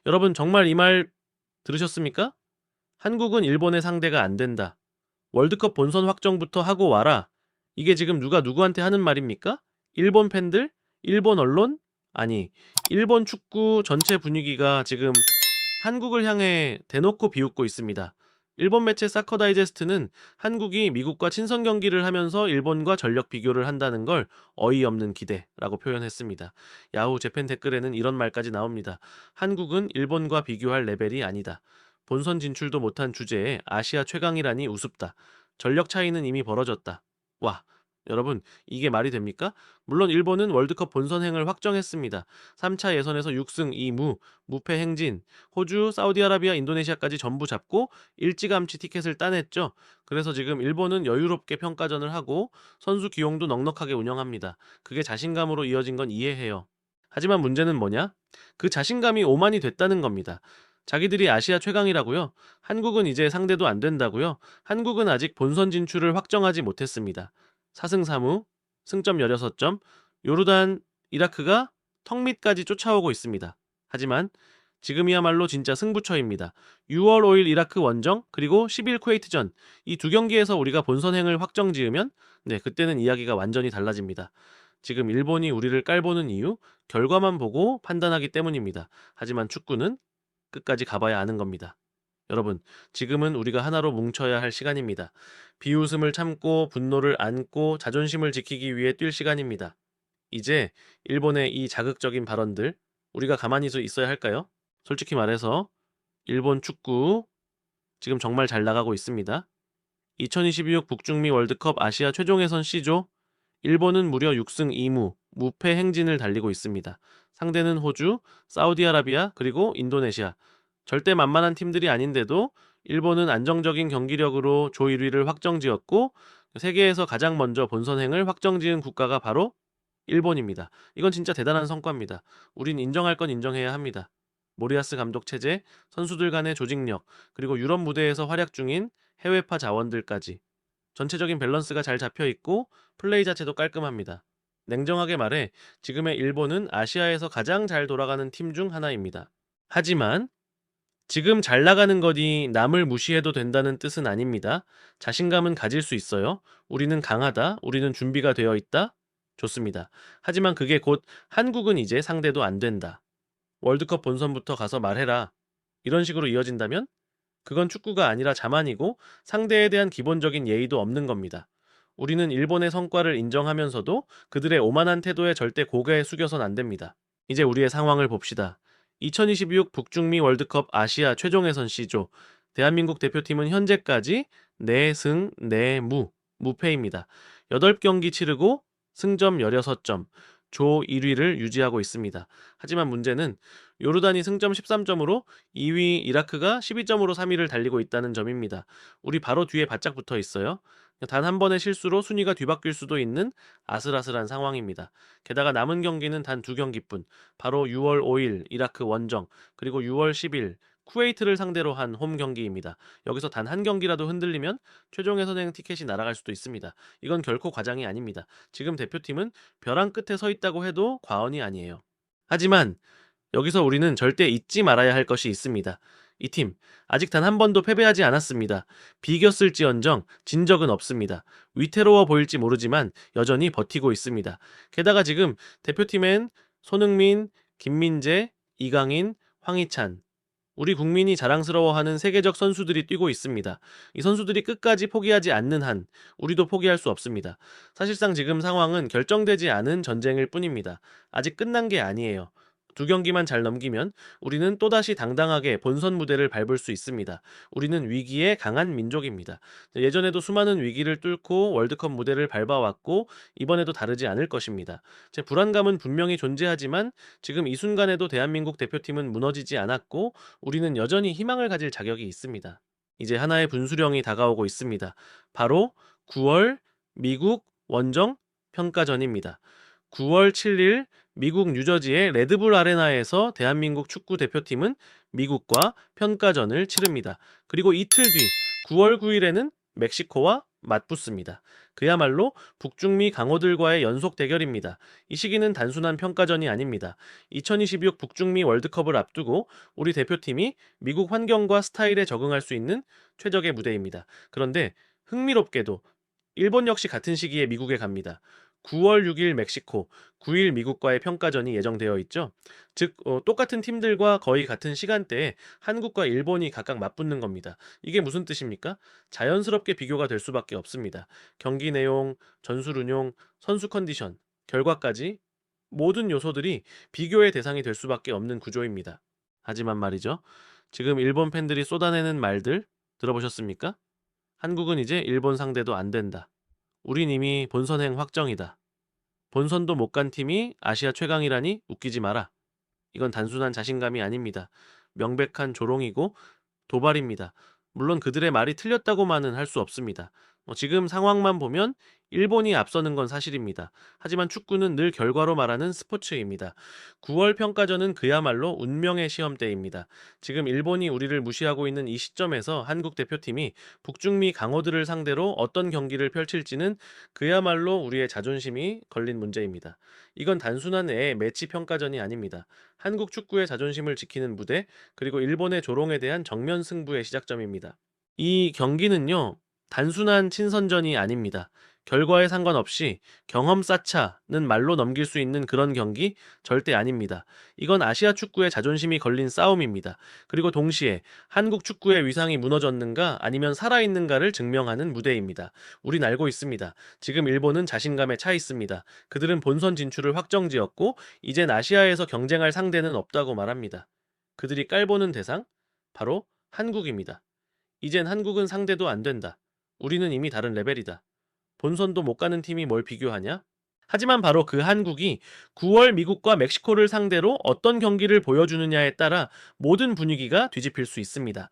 여러분 정말 이 말 들으셨습니까? 한국은 일본의 상대가 안 된다. 월드컵 본선 확정부터 하고 와라. 이게 지금 누가 누구한테 하는 말입니까? 일본 팬들? 일본 언론? 아니, 일본 축구 전체 분위기가 지금 한국을 향해 대놓고 비웃고 있습니다. 일본 매체 사커 다이제스트는 한국이 미국과 친선 경기를 하면서 일본과 전력 비교를 한다는 걸 어이없는 기대라고 표현했습니다. 야후 재팬 댓글에는 이런 말까지 나옵니다. 한국은 일본과 비교할 레벨이 아니다. 본선 진출도 못한 주제에 아시아 최강이라니 우습다. 전력 차이는 이미 벌어졌다. 와, 여러분, 이게 말이 됩니까? 물론 일본은 월드컵 본선행을 확정했습니다. 3차 예선에서 6승 2무, 무패 행진, 호주, 사우디아라비아, 인도네시아까지 전부 잡고 일찌감치 티켓을 따냈죠. 그래서 지금 일본은 여유롭게 평가전을 하고 선수 기용도 넉넉하게 운영합니다. 그게 자신감으로 이어진 건 이해해요. 하지만 문제는 뭐냐? 그 자신감이 오만이 됐다는 겁니다. 자기들이 아시아 최강이라고요? 한국은 이제 상대도 안 된다고요? 한국은 아직 본선 진출을 확정하지 못했습니다. 4승 3무, 승점 16점, 요르단, 이라크가 턱밑까지 쫓아오고 있습니다. 하지만 지금이야말로 진짜 승부처입니다. 6월 5일 이라크 원정 그리고 10일 쿠웨이트전 이 두 경기에서 우리가 본선행을 확정지으면 그때는 이야기가 완전히 달라집니다. 지금 일본이 우리를 깔보는 이유 결과만 보고 판단하기 때문입니다. 하지만 축구는 끝까지 가봐야 아는 겁니다. 여러분, 지금은 우리가 하나로 뭉쳐야 할 시간입니다. 비웃음을 참고 분노를 안고 자존심을 지키기 위해 뛸 시간입니다. 이제 일본의 이 자극적인 발언들 우리가 가만히 있어야 할까요? 솔직히 말해서 일본 축구 지금 정말 잘 나가고 있습니다. 2026 북중미 월드컵 아시아 최종 예선 C조 일본은 무려 6승 2무 무패 행진을 달리고 있습니다. 상대는 호주, 사우디아라비아 그리고 인도네시아. 절대 만만한 팀들이 아닌데도 일본은 안정적인 경기력으로 조 1위를 확정지었고 세계에서 가장 먼저 본선행을 확정지은 국가가 바로 일본입니다. 이건 진짜 대단한 성과입니다. 우린 인정할 건 인정해야 합니다. 모리아스 감독 체제, 선수들 간의 조직력, 그리고 유럽 무대에서 활약 중인 해외파 자원들까지 전체적인 밸런스가 잘 잡혀 있고 플레이 자체도 깔끔합니다. 냉정하게 말해 지금의 일본은 아시아에서 가장 잘 돌아가는 팀 중 하나입니다. 하지만 지금 잘 나가는 거니 남을 무시해도 된다는 뜻은 아닙니다. 자신감은 가질 수 있어요. 우리는 강하다. 우리는 준비가 되어 있다. 좋습니다. 하지만 그게 곧 한국은 이제 상대도 안 된다. 월드컵 본선부터 가서 말해라. 이런 식으로 이어진다면 그건 축구가 아니라 자만이고 상대에 대한 기본적인 예의도 없는 겁니다. 우리는 일본의 성과를 인정하면서도 그들의 오만한 태도에 절대 고개 숙여선 안 됩니다. 이제 우리의 상황을 봅시다. 2026 북중미 월드컵 아시아 최종 예선 C조 대한민국 대표팀은 현재까지 4승 4무 무패입니다. 8경기 치르고 승점 16점, 조 1위를 유지하고 있습니다. 하지만 문제는 요르단이 승점 13점으로 2위 이라크가 12점으로 3위를 달리고 있다는 점입니다. 우리 바로 뒤에 바짝 붙어 있어요. 단 한 번의 실수로 순위가 뒤바뀔 수도 있는 아슬아슬한 상황입니다. 게다가 남은 경기는 단 2경기뿐. 바로 6월 5일 이라크 원정 그리고 6월 10일 쿠웨이트를 상대로 한 홈 경기입니다. 여기서 단 한 경기라도 흔들리면 최종 예선행 티켓이 날아갈 수도 있습니다. 이건 결코 과장이 아닙니다. 지금 대표팀은 벼랑 끝에 서 있다고 해도 과언이 아니에요. 하지만 여기서 우리는 절대 잊지 말아야 할 것이 있습니다. 이 팀, 아직 단 한 번도 패배하지 않았습니다. 비겼을지언정 진 적은 없습니다. 위태로워 보일지 모르지만 여전히 버티고 있습니다. 게다가 지금 대표팀엔 손흥민, 김민재, 이강인, 황희찬, 우리 국민이 자랑스러워하는 세계적 선수들이 뛰고 있습니다. 이 선수들이 끝까지 포기하지 않는 한 우리도 포기할 수 없습니다. 사실상 지금 상황은 결정되지 않은 전쟁일 뿐입니다. 아직 끝난 게 아니에요. 2경기만 잘 넘기면 우리는 또다시 당당하게 본선 무대를 밟을 수 있습니다. 우리는 위기에 강한 민족입니다. 예전에도 수많은 위기를 뚫고 월드컵 무대를 밟아왔고 이번에도 다르지 않을 것입니다. 제 불안감은 분명히 존재하지만 지금 이 순간에도 대한민국 대표팀은 무너지지 않았고 우리는 여전히 희망을 가질 자격이 있습니다. 이제 하나의 분수령이 다가오고 있습니다. 바로 9월 미국 원정 평가전입니다. 9월 7일 미국 뉴저지의 레드불 아레나에서 대한민국 축구 대표팀은 미국과 평가전을 치릅니다. 그리고 이틀 뒤 9월 9일에는 멕시코와 맞붙습니다. 그야말로 북중미 강호들과의 연속 대결입니다. 이 시기는 단순한 평가전이 아닙니다. 2026 북중미 월드컵을 앞두고 우리 대표팀이 미국 환경과 스타일에 적응할 수 있는 최적의 무대입니다. 그런데 흥미롭게도 일본 역시 같은 시기에 미국에 갑니다. 9월 6일 멕시코, 9일 미국과의 평가전이 예정되어 있죠. 즉, 똑같은 팀들과 거의 같은 시간대에 한국과 일본이 각각 맞붙는 겁니다. 이게 무슨 뜻입니까? 자연스럽게 비교가 될 수밖에 없습니다. 경기 내용, 전술 운용, 선수 컨디션, 결과까지 모든 요소들이 비교의 대상이 될 수밖에 없는 구조입니다. 하지만 말이죠. 지금 일본 팬들이 쏟아내는 말들 들어보셨습니까? 한국은 이제 일본 상대도 안 된다. 우린 이미 본선행 확정이다. 본선도 못 간 팀이 아시아 최강이라니 웃기지 마라. 이건 단순한 자신감이 아닙니다. 명백한 조롱이고 도발입니다. 물론 그들의 말이 틀렸다고만은 할 수 없습니다. 지금 상황만 보면 일본이 앞서는 건 사실입니다. 하지만 축구는 늘 결과로 말하는 스포츠입니다. 9월 평가전은 그야말로 운명의 시험대입니다. 지금 일본이 우리를 무시하고 있는 이 시점에서 한국 대표팀이 북중미 강호들을 상대로 어떤 경기를 펼칠지는 그야말로 우리의 자존심이 걸린 문제입니다. 이건 단순한 매치 평가전이 아닙니다. 한국 축구의 자존심을 지키는 무대, 그리고 일본의 조롱에 대한 정면 승부의 시작점입니다. 이 경기는요, 단순한 친선전이 아닙니다. 결과에 상관없이 경험 쌓자는 말로 넘길 수 있는 그런 경기 절대 아닙니다. 이건 아시아 축구의 자존심이 걸린 싸움입니다. 그리고 동시에 한국 축구의 위상이 무너졌는가 아니면 살아있는가를 증명하는 무대입니다. 우린 알고 있습니다. 지금 일본은 자신감에 차 있습니다. 그들은 본선 진출을 확정지었고 이젠 아시아에서 경쟁할 상대는 없다고 말합니다. 그들이 깔보는 대상? 바로 한국입니다. 이젠 한국은 상대도 안 된다. 우리는 이미 다른 레벨이다. 본선도 못 가는 팀이 뭘 비교하냐? 하지만 바로 그 한국이 9월 미국과 멕시코를 상대로 어떤 경기를 보여주느냐에 따라 모든 분위기가 뒤집힐 수 있습니다.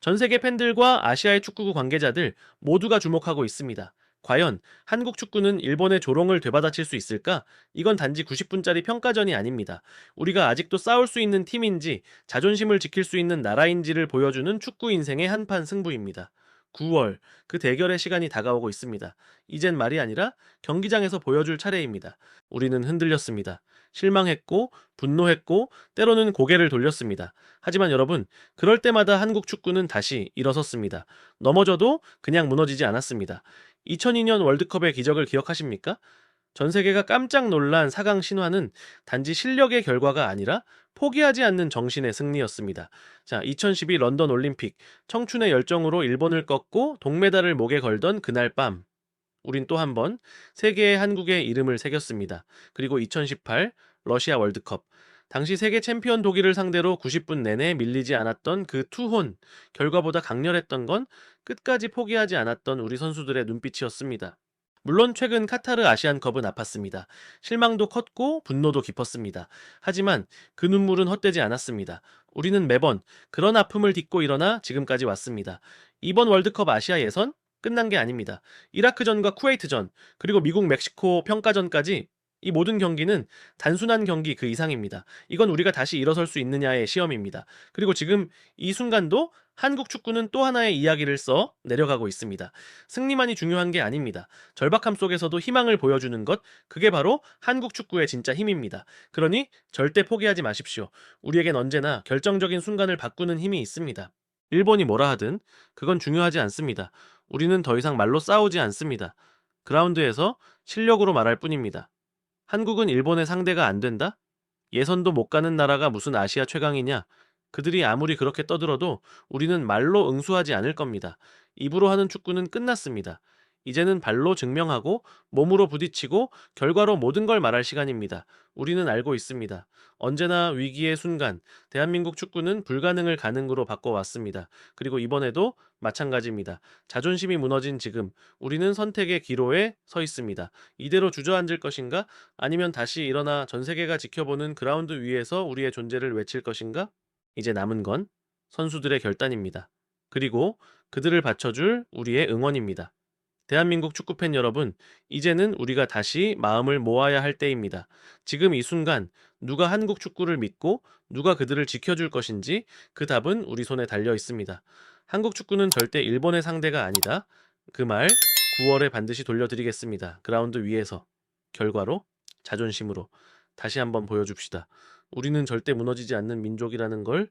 전 세계 팬들과 아시아의 축구 관계자들 모두가 주목하고 있습니다. 과연 한국 축구는 일본의 조롱을 되받아칠 수 있을까? 이건 단지 90분짜리 평가전이 아닙니다. 우리가 아직도 싸울 수 있는 팀인지 자존심을 지킬 수 있는 나라인지를 보여주는 축구 인생의 한판 승부입니다. 9월, 그 대결의 시간이 다가오고 있습니다. 이젠 말이 아니라 경기장에서 보여줄 차례입니다. 우리는 흔들렸습니다. 실망했고, 분노했고, 때로는 고개를 돌렸습니다. 하지만 여러분, 그럴 때마다 한국 축구는 다시 일어섰습니다. 넘어져도 그냥 무너지지 않았습니다. 2002년 월드컵의 기적을 기억하십니까? 전 세계가 깜짝 놀란 4강 신화는 단지 실력의 결과가 아니라 포기하지 않는 정신의 승리였습니다. 자, 2012 런던 올림픽, 청춘의 열정으로 일본을 꺾고 동메달을 목에 걸던 그날 밤, 우린 또 한 번 세계의 한국의 이름을 새겼습니다. 그리고 2018 러시아 월드컵, 당시 세계 챔피언 독일을 상대로 90분 내내 밀리지 않았던 그 투혼, 결과보다 강렬했던 건 끝까지 포기하지 않았던 우리 선수들의 눈빛이었습니다. 물론 최근 카타르 아시안컵은 아팠습니다. 실망도 컸고 분노도 깊었습니다. 하지만 그 눈물은 헛되지 않았습니다. 우리는 매번 그런 아픔을 딛고 일어나 지금까지 왔습니다. 이번 월드컵 아시아 예선 끝난 게 아닙니다. 이라크전과 쿠웨이트전, 그리고 미국 멕시코 평가전까지 이 모든 경기는 단순한 경기 그 이상입니다. 이건 우리가 다시 일어설 수 있느냐의 시험입니다. 그리고 지금 이 순간도 한국 축구는 또 하나의 이야기를 써 내려가고 있습니다. 승리만이 중요한 게 아닙니다. 절박함 속에서도 희망을 보여주는 것, 그게 바로 한국 축구의 진짜 힘입니다. 그러니 절대 포기하지 마십시오. 우리에겐 언제나 결정적인 순간을 바꾸는 힘이 있습니다. 일본이 뭐라 하든 그건 중요하지 않습니다. 우리는 더 이상 말로 싸우지 않습니다. 그라운드에서 실력으로 말할 뿐입니다. 한국은 일본의 상대가 안 된다? 예선도 못 가는 나라가 무슨 아시아 최강이냐? 그들이 아무리 그렇게 떠들어도 우리는 말로 응수하지 않을 겁니다. 입으로 하는 축구는 끝났습니다. 이제는 발로 증명하고 몸으로 부딪히고 결과로 모든 걸 말할 시간입니다. 우리는 알고 있습니다. 언제나 위기의 순간, 대한민국 축구는 불가능을 가능으로 바꿔왔습니다. 그리고 이번에도 마찬가지입니다. 자존심이 무너진 지금, 우리는 선택의 기로에 서 있습니다. 이대로 주저앉을 것인가? 아니면 다시 일어나 전 세계가 지켜보는 그라운드 위에서 우리의 존재를 외칠 것인가? 이제 남은 건 선수들의 결단입니다. 그리고 그들을 받쳐줄 우리의 응원입니다. 대한민국 축구팬 여러분, 이제는 우리가 다시 마음을 모아야 할 때입니다. 지금 이 순간 누가 한국 축구를 믿고 누가 그들을 지켜줄 것인지 그 답은 우리 손에 달려 있습니다. 한국 축구는 절대 일본의 상대가 아니다. 그 말 9월에 반드시 돌려드리겠습니다. 그라운드 위에서. 결과로, 자존심으로 다시 한번 보여줍시다. 우리는 절대 무너지지 않는 민족이라는 걸